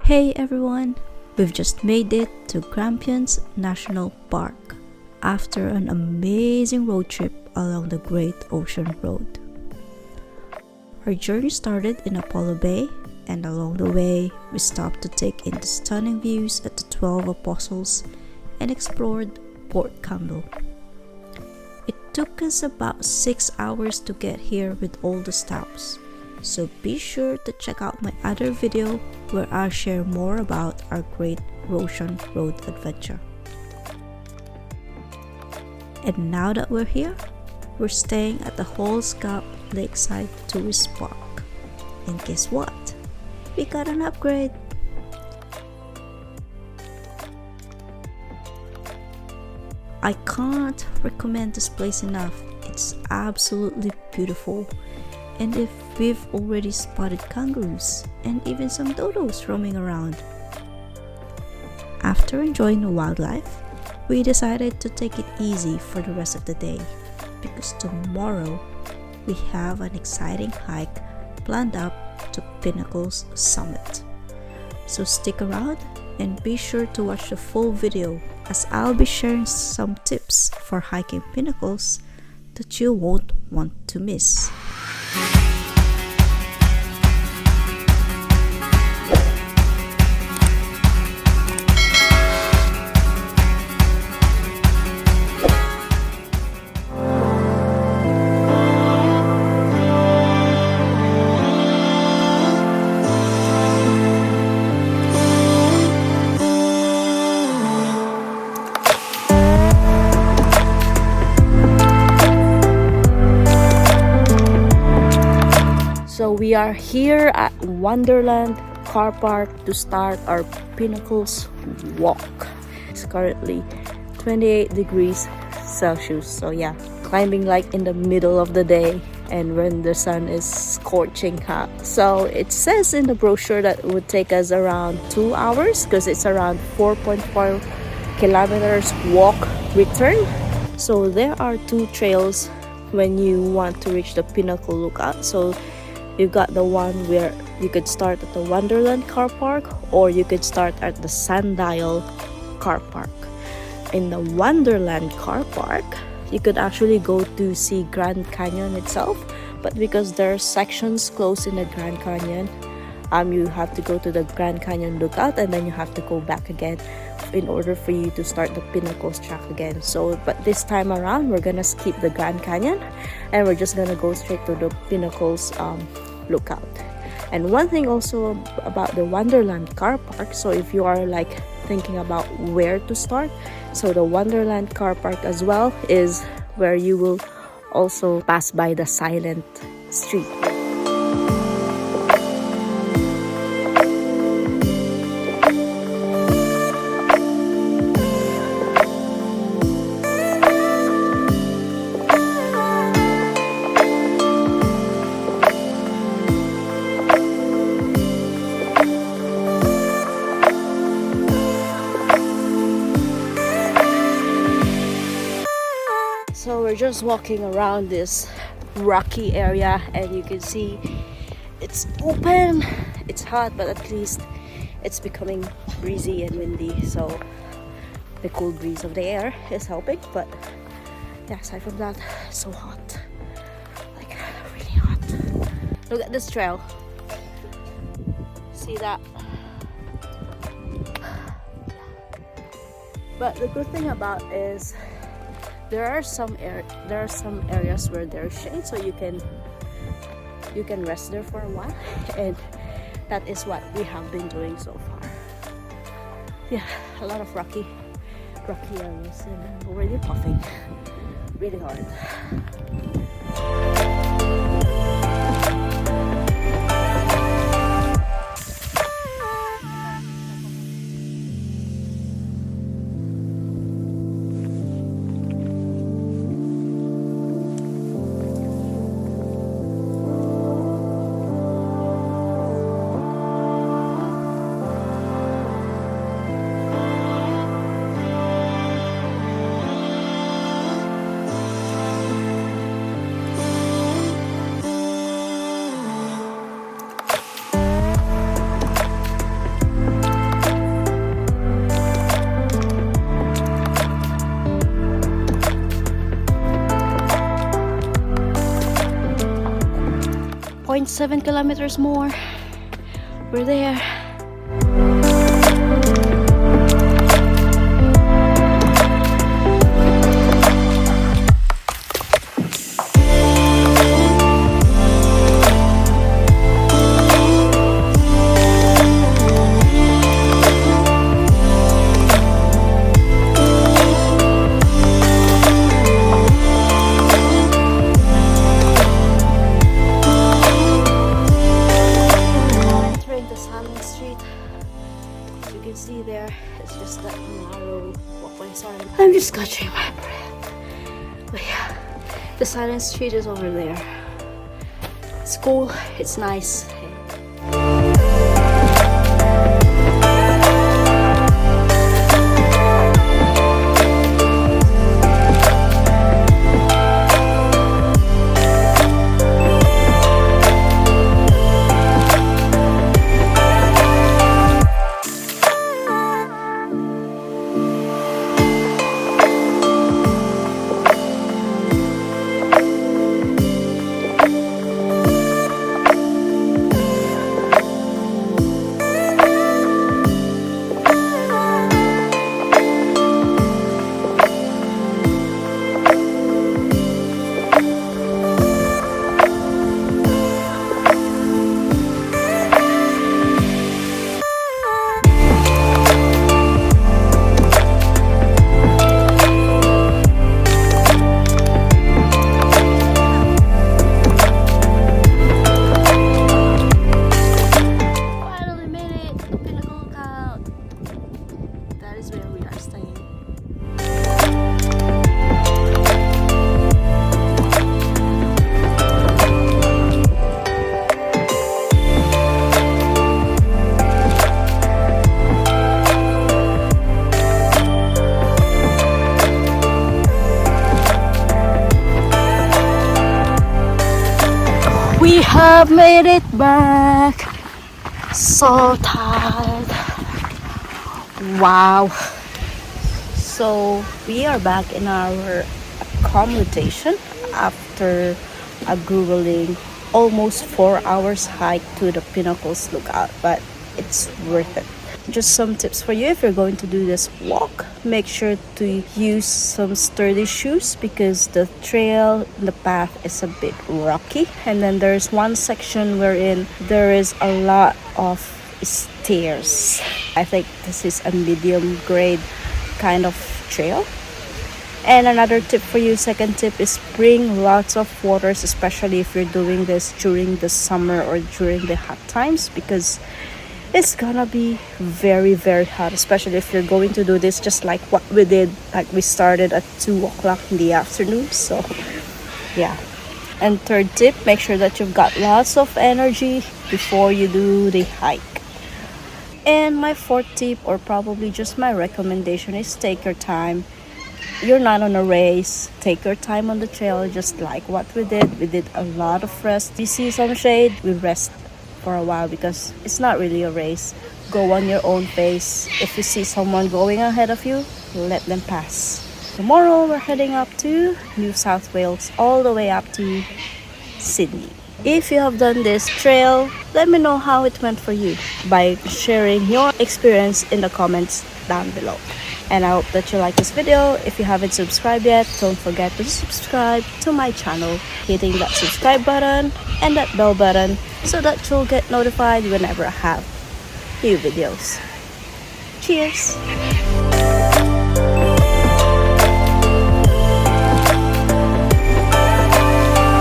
Hey everyone! We've just made it to Grampians National Park after an amazing road trip along the Great Ocean Road. Our journey started in Apollo Bay, and along the way, we stopped to take in the stunning views at the 12 Apostles and explored Port Campbell. It took us about 6 hours to get here with all the stops. So be sure to check out my other video where I'll share more about our Great Ocean Road adventure. And now that we're here, we're staying at the Holscott Lakeside Tourist Park. And guess what? We got an upgrade! I can't recommend this place enough. It's absolutely beautiful. And if we've already spotted kangaroos and even some dodos roaming around. After enjoying the wildlife, we decided to take it easy for the rest of the day because tomorrow we have an exciting hike planned up to Pinnacle's Summit. So stick around and be sure to watch the full video as I'll be sharing some tips for hiking pinnacles that you won't want to miss. So we are here at Wonderland Car Park to start our Pinnacles walk. It's currently 28 degrees Celsius. So yeah, climbing like in the middle of the day and when the sun is scorching hot. So it says in the brochure that it would take us around 2 hours because it's around 4.4 kilometers walk return. So there are two trails when you want to reach the Pinnacle Lookout. So you've got the one where you could start at the Wonderland Car Park or you could start at the Sundial Car Park. In the Wonderland Car Park, you could actually go to see Grand Canyon itself, but because there are sections close in the Grand Canyon, you have to go to the Grand Canyon Lookout and then you have to go back again in order for you to start the Pinnacles track again. So but this time around we're gonna skip the Grand Canyon and we're just gonna go straight to the Pinnacles Lookout. And one thing also about the Wonderland Car Park, so if you are like thinking about where to start, so the Wonderland Car Park as well is where you will also pass by the silent street. So we're just walking around this rocky area and you can see it's open, it's hot, but at least it's becoming breezy and windy, so the cool breeze of the air is helping. But yeah, aside from that, it's so hot, like really hot. Look at this trail, see that? But the good thing about is there are some areas where there's shade, so you can rest there for a while, and that is what we have been doing so far. Yeah, a lot of rocky areas, and I'm already puffing really hard. 1.7 kilometers more. We're there. See there, it's just that narrow walkway. Sorry, I'm just catching my breath. But yeah, the silent street is over there. It's cool, it's nice. We have made it back. So tired. Wow. So we are back in our accommodation after a grueling almost 4 hours hike to the Pinnacle's Lookout, but it's worth it. Just some tips for you if you're going to do this walk. Make sure to use some sturdy shoes because the trail, the path is a bit rocky. And then there's one section wherein there is a lot of stairs. I think this is a medium grade kind of trail. And another tip for you, second tip, is bring lots of waters, especially if you're doing this during the summer or during the hot times, because it's gonna be very hot, especially if you're going to do this just like what we did. Like we started at 2 o'clock in the afternoon. So yeah. And third tip, make sure that you've got lots of energy before you do the hike. And my fourth tip, or probably just my recommendation, is take your time. You're not on a race. Take your time on the trail, just like what we did. We did a lot of rest. We see some shade, we rest for a while because it's not really a race. Go on your own pace. If you see someone going ahead of you, let them pass. Tomorrow we're heading up to New South Wales, all the way up to Sydney. If you have done this trail, let me know how it went for you by sharing your experience in the comments down below. And I hope that you like this video. If you haven't subscribed yet, don't forget to subscribe to my channel, hitting that subscribe button and that bell button so that you'll get notified whenever I have new videos. Cheers!